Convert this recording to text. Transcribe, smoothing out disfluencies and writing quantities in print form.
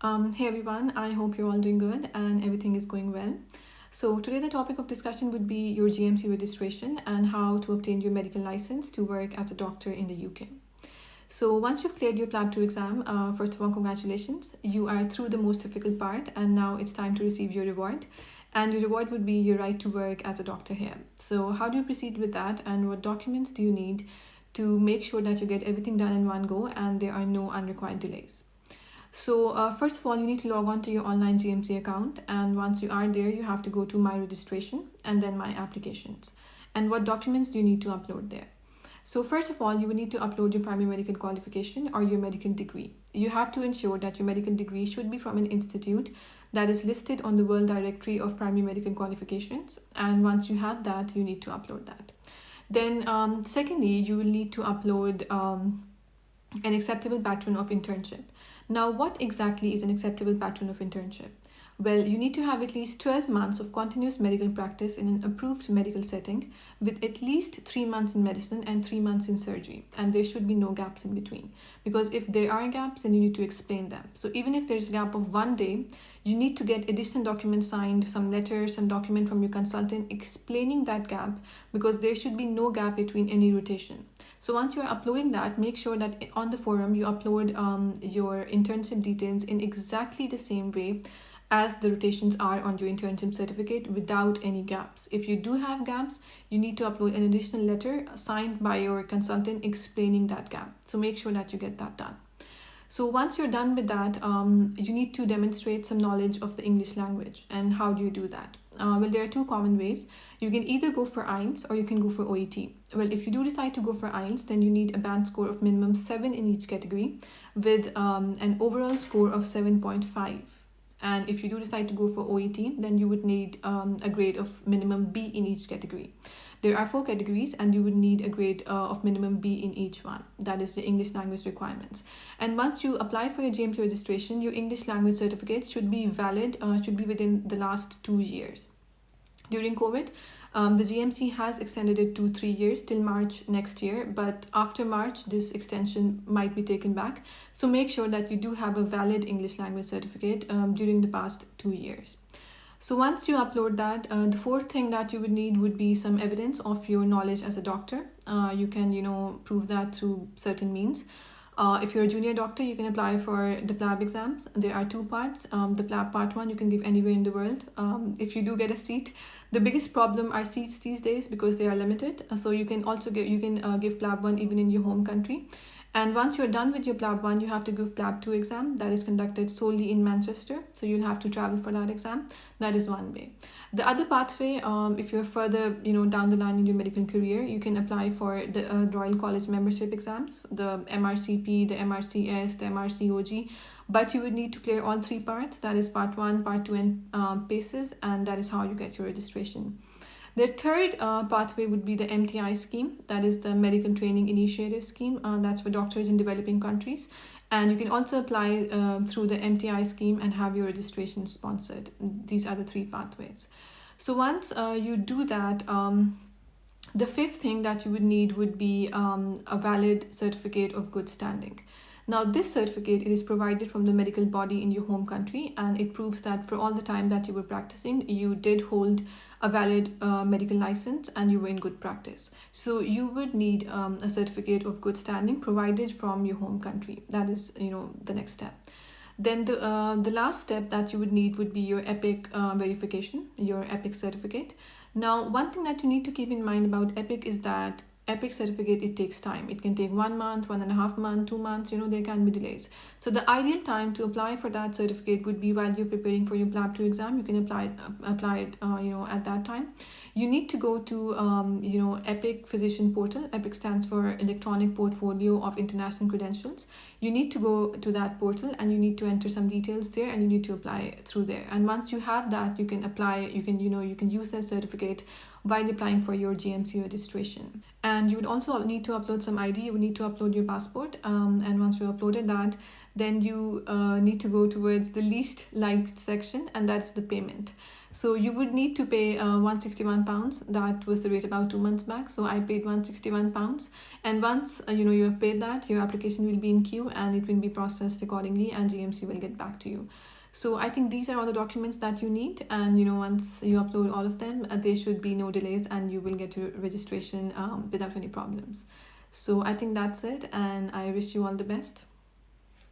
Hey everyone, I hope you're all doing good and everything is going well. So, today the topic of discussion would be your GMC registration and how to obtain your medical license to work as a doctor in the UK. So, once you've cleared your PLAB 2 exam, first of all, congratulations. You are through the most difficult part, and now it's time to receive your reward. And your reward would be your right to work as a doctor here. So, how do you proceed with that, and what documents do you need to make sure that you get everything done in one go and there are no unrequired delays? So, first of all, you need to log on to your online GMC account, and once you are there, you have to go to My Registration and then My Applications. And what documents do you need to upload there? So, first of all, you will need to upload your primary medical qualification or your medical degree. You have to ensure that your medical degree should be from an institute that is listed on the World Directory of Primary Medical Qualifications, and once you have that, you need to upload that. Then, secondly, you will need to upload an acceptable pattern of internship. Now, what exactly is an acceptable pattern of internship? Well, you need to have at least 12 months of continuous medical practice in an approved medical setting with at least 3 months in medicine and 3 months in surgery. And there should be no gaps in between. Because if there are gaps, then you need to explain them. So even if there's a gap of 1 day, you need to get additional documents signed, some letters, some document from your consultant explaining that gap, because there should be no gap between any rotation. So once you're uploading that, make sure that on the forum you upload your internship details in exactly the same way as the rotations are on your internship certificate without any gaps. If you do have gaps, you need to upload an additional letter signed by your consultant explaining that gap. So make sure that you get that done. So once you're done with that, you need to demonstrate some knowledge of the English language. And how do you do that? Well, there are two common ways. You can either go for IELTS or you can go for OET. Well, if you do decide to go for IELTS, then you need a band score of minimum 7 in each category with an overall score of 7.5. And if you do decide to go for OET, then you would need a grade of minimum B in each category. There are 4 categories and you would need a grade of minimum B in each one. That is the English language requirements. And once you apply for your GMC registration, your English language certificate should be valid, should be within the last 2 years. During COVID, the GMC has extended it to 3 years till March next year, but after March, this extension might be taken back. So make sure that you do have a valid English language certificate during the past 2 years. So once you upload that, the fourth thing that you would need would be some evidence of your knowledge as a doctor. You can, prove that through certain means. If you're a junior doctor, you can apply for the PLAB exams. There are 2 parts. The PLAB part 1 you can give anywhere in the world. If you do get a seat, the biggest problem are seats these days because they are limited. So you can also give PLAB 1 even in your home country. And once you're done with your PLAB 1, you have to give PLAB 2 exam that is conducted solely in Manchester. So you'll have to travel for that exam. That is one way. The other pathway, if you're further, down the line in your medical career, you can apply for the Royal College membership exams, the MRCP, the MRCS, the MRCOG. But you would need to clear all 3 parts. That is part 1, part 2, and PACES. And that is how you get your registration. The third pathway would be the MTI scheme, that is the Medical Training Initiative scheme. That's for doctors in developing countries. And you can also apply through the MTI scheme and have your registration sponsored. These are the 3 pathways. So once you do that, the fifth thing that you would need would be a valid certificate of good standing. Now, this certificate, it is provided from the medical body in your home country, and it proves that for all the time that you were practicing, you did hold a valid medical license and you were in good practice. So you would need a certificate of good standing provided from your home country. That is, the next step. Then the last step that you would need would be your EPIC verification, your EPIC certificate. Now, one thing that you need to keep in mind about EPIC is that EPIC certificate, it takes time. It can take 1 month, 1.5 months, 2 months, there can be delays. So the ideal time to apply for that certificate would be while you're preparing for your PLAB 2 exam. You can apply it, at that time. You need to go to, EPIC Physician Portal. EPIC stands for Electronic Portfolio of International Credentials. You need to go to that portal and you need to enter some details there and you need to apply through there. And once you have that, you can apply, you can use that certificate while applying for your GMC registration. And you would also need to upload some ID. You would need to upload your passport. And once you uploaded that, then you need to go towards the least liked section, and that's the payment. So you would need to pay £161. That was the rate about 2 months back. So I paid £161, and once you have paid that, your application will be in queue and it will be processed accordingly, and GMC will get back to you. So I think these are all the documents that you need, and once you upload all of them, there should be no delays, and you will get your registration without any problems. So I think that's it, and I wish you all the best.